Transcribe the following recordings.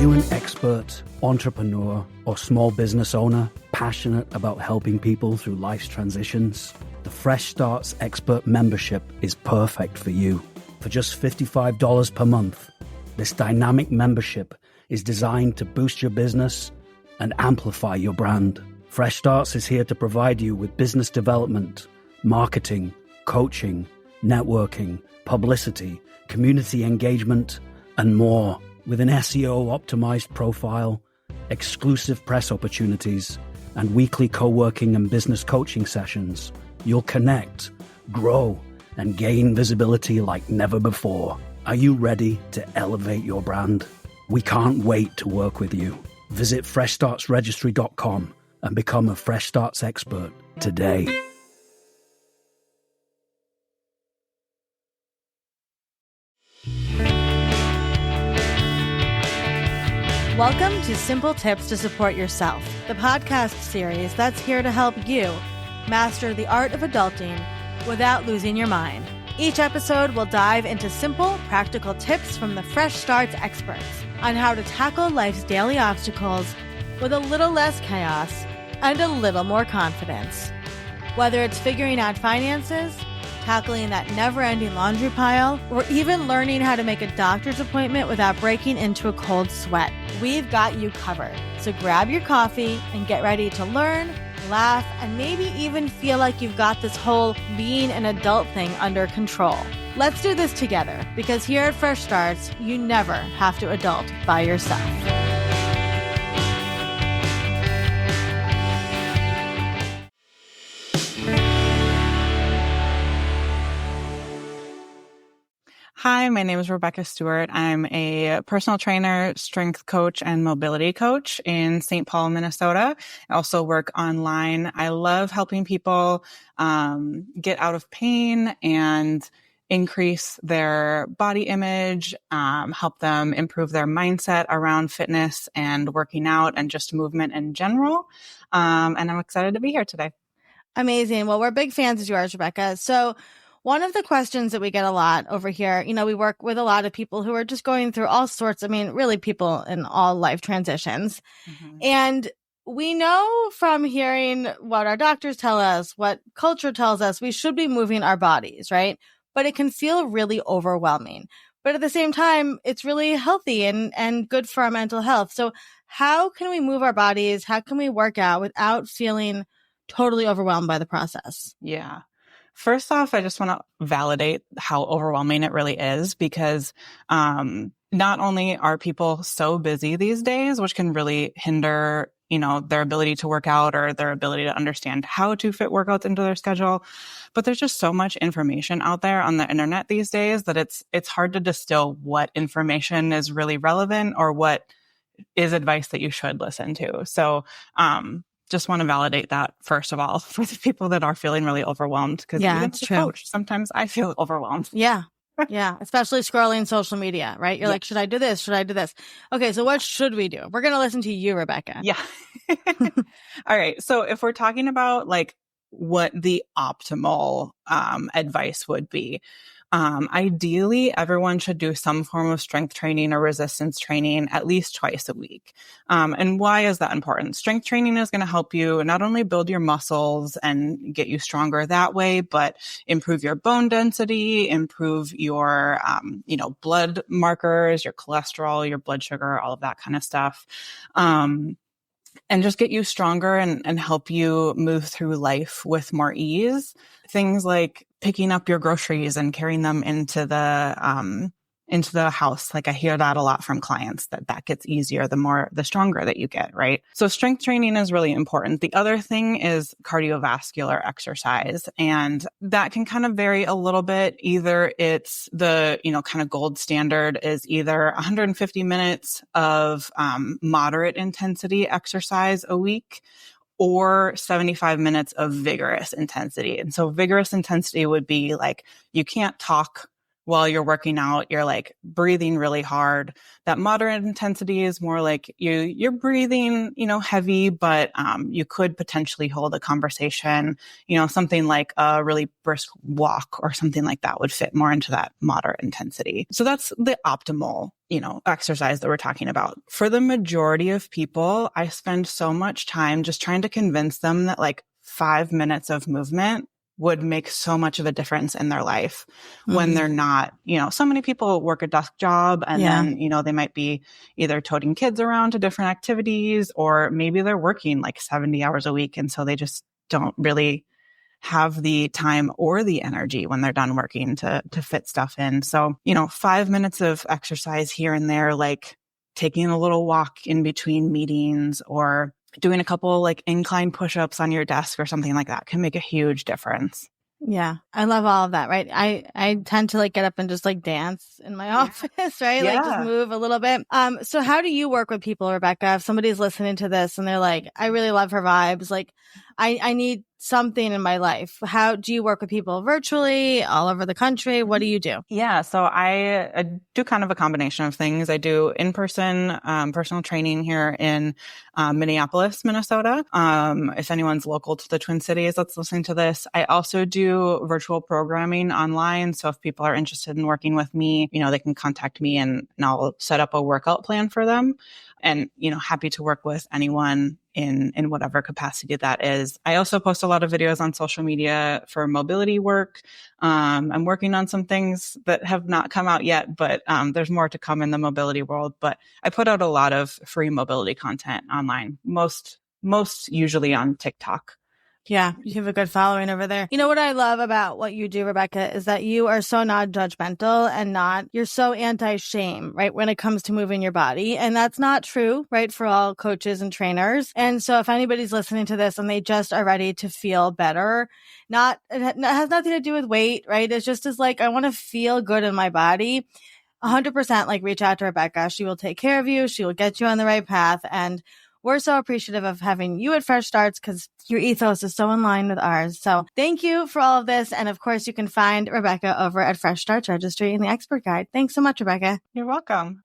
you an expert, entrepreneur, or small business owner passionate about helping people through life's transitions? The Fresh Starts Expert membership is perfect for you. For just $55 per month, this dynamic membership is designed to boost your business and amplify your brand. Fresh Starts is here to provide you with business development, marketing, coaching, networking, publicity, community engagement, and more. With an SEO-optimized profile, exclusive press opportunities, and weekly co-working and business coaching sessions, you'll connect, grow, and gain visibility like never before. Are you ready to elevate your brand? We can't wait to work with you. Visit freshstartsregistry.com and become a Fresh Starts expert today. Welcome to Simple Tips to Support Yourself, the podcast series that's here to help you master the art of adulting without losing your mind. Each episode will dive into simple, practical tips from the Fresh Starts experts on how to tackle life's daily obstacles with a little less chaos and a little more confidence. Whether it's figuring out finances, tackling that never-ending laundry pile, or even learning how to make a doctor's appointment without breaking into a cold sweat, we've got you covered. So grab your coffee and get ready to learn, laugh, and maybe even feel like you've got this whole being an adult thing under control. Let's do this together, because here at Fresh Starts, you never have to adult by yourself. Hi, my name is Rebecca Stewart. I'm a personal trainer, strength coach, and mobility coach in St. Paul, Minnesota. I also work online. I love helping people get out of pain and increase their body image, help them improve their mindset around fitness and working out and just movement in general. And I'm excited to be here today. Amazing. Well, we're big fans of yours, Rebecca. So one of the questions that we get a lot over here, we work with a lot of people who are just going through all sorts, really people in all life transitions. Mm-hmm. And we know from hearing what our doctors tell us, what culture tells us, we should be moving our bodies, right? But it can feel really overwhelming. But at the same time, it's really healthy and good for our mental health. So how can we move our bodies? How can we work out without feeling totally overwhelmed by the process? Yeah. First off, I just want to validate how overwhelming it really is, because not only are people so busy these days, which can really hinder, their ability to work out or their ability to understand how to fit workouts into their schedule, but there's just so much information out there on the internet these days that it's hard to distill what information is really relevant or what is advice that you should listen to. So, just want to validate that, first of all, for the people that are feeling really overwhelmed. Because even as a coach, sometimes I feel overwhelmed. Yeah. Yeah. Especially scrolling social media, right? You're like, should I do this? Should I do this? Okay. So what should we do? We're going to listen to you, Rebecca. Yeah. All right. So if we're talking about what the optimal advice would be, ideally, everyone should do some form of strength training or resistance training at least twice a week. And why is that important? Strength training is going to help you not only build your muscles and get you stronger that way, but improve your bone density, improve your, blood markers, your cholesterol, your blood sugar, all of that kind of stuff. And just get you stronger and help you move through life with more ease. Things like picking up your groceries and carrying them into the house. I hear that a lot from clients, that gets easier the stronger that you get, right? So strength training is really important. The other thing is cardiovascular exercise. And that can kind of vary a little bit. Either it's the, kind of gold standard is either 150 minutes of moderate intensity exercise a week, or 75 minutes of vigorous intensity. And so vigorous intensity would be you can't talk while you're working out, you're like breathing really hard. That moderate intensity is more like you're breathing, heavy, but you could potentially hold a conversation, something like a really brisk walk or something like that would fit more into that moderate intensity. So that's the optimal, exercise that we're talking about. For the majority of people, I spend so much time just trying to convince them that like 5 minutes of movement would make so much of a difference in their life when they're not, so many people work a desk job and then, they might be either toting kids around to different activities, or maybe they're working like 70 hours a week. And so they just don't really have the time or the energy when they're done working to fit stuff in. So, 5 minutes of exercise here and there, like taking a little walk in between meetings or doing a couple like incline push-ups on your desk or something like that can make a huge difference. Yeah. I love all of that, right? I tend to like get up and just like dance in my office, right? Yeah. Like just move a little bit. So how do you work with people, Rebecca? If somebody's listening to this and they're like, I really love her vibes, like I need something in my life. How do you work with people virtually all over the country? What do you do? Yeah. So I do kind of a combination of things. I do in-person personal training here in Minneapolis, Minnesota. If anyone's local to the Twin Cities that's listening to this, I also do virtual programming online. So if people are interested in working with me, they can contact me and I'll set up a workout plan for them. And, happy to work with anyone in whatever capacity that is. I also post a lot of videos on social media for mobility work. I'm working on some things that have not come out yet, but there's more to come in the mobility world. But I put out a lot of free mobility content online, most usually on TikTok. Yeah, you have a good following over there. You know what I love about what you do, Rebecca, is that you are so non-judgmental and you're so anti-shame, right, when it comes to moving your body. And that's not true, right, for all coaches and trainers. And so if anybody's listening to this and they just are ready to feel better, it has nothing to do with weight, right? It's just as like, I want to feel good in my body. 100% like reach out to Rebecca. She will take care of you. She will get you on the right path. And we're so appreciative of having you at Fresh Starts because your ethos is so in line with ours. So thank you for all of this. And of course, you can find Rebecca over at Fresh Starts Registry in the Expert Guide. Thanks so much, Rebecca. You're welcome.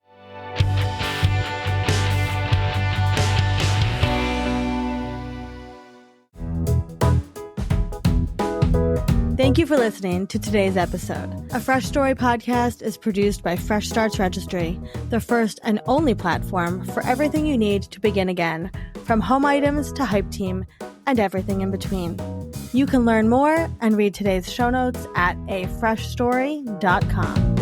Thank you for listening to today's episode. A Fresh Story podcast is produced by Fresh Starts Registry, the first and only platform for everything you need to begin again, from home items to Hype Team and everything in between. You can learn more and read today's show notes at afreshstory.com.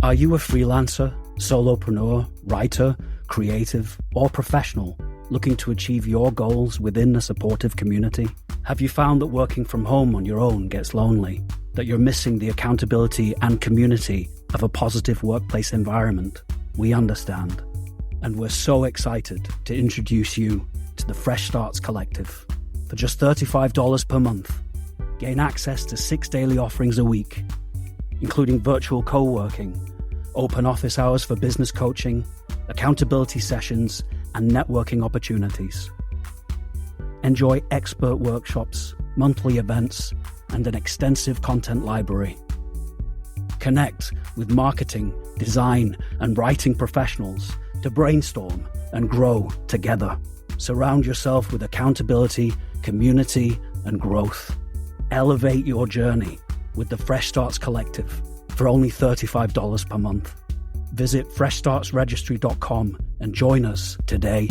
Are you a freelancer, solopreneur, writer, creative, or professional looking to achieve your goals within a supportive community? Have you found that working from home on your own gets lonely? That you're missing the accountability and community of a positive workplace environment? We understand. And we're so excited to introduce you to the Fresh Starts Collective. For just $35 per month, gain access to 6 daily offerings a week, including virtual co-working, open office hours for business coaching, accountability sessions, and networking opportunities. Enjoy expert workshops, monthly events, and an extensive content library. Connect with marketing, design, and writing professionals to brainstorm and grow together. Surround yourself with accountability, community, and growth. Elevate your journey with the Fresh Starts Collective for only $35 per month. Visit freshstartsregistry.com and join us today.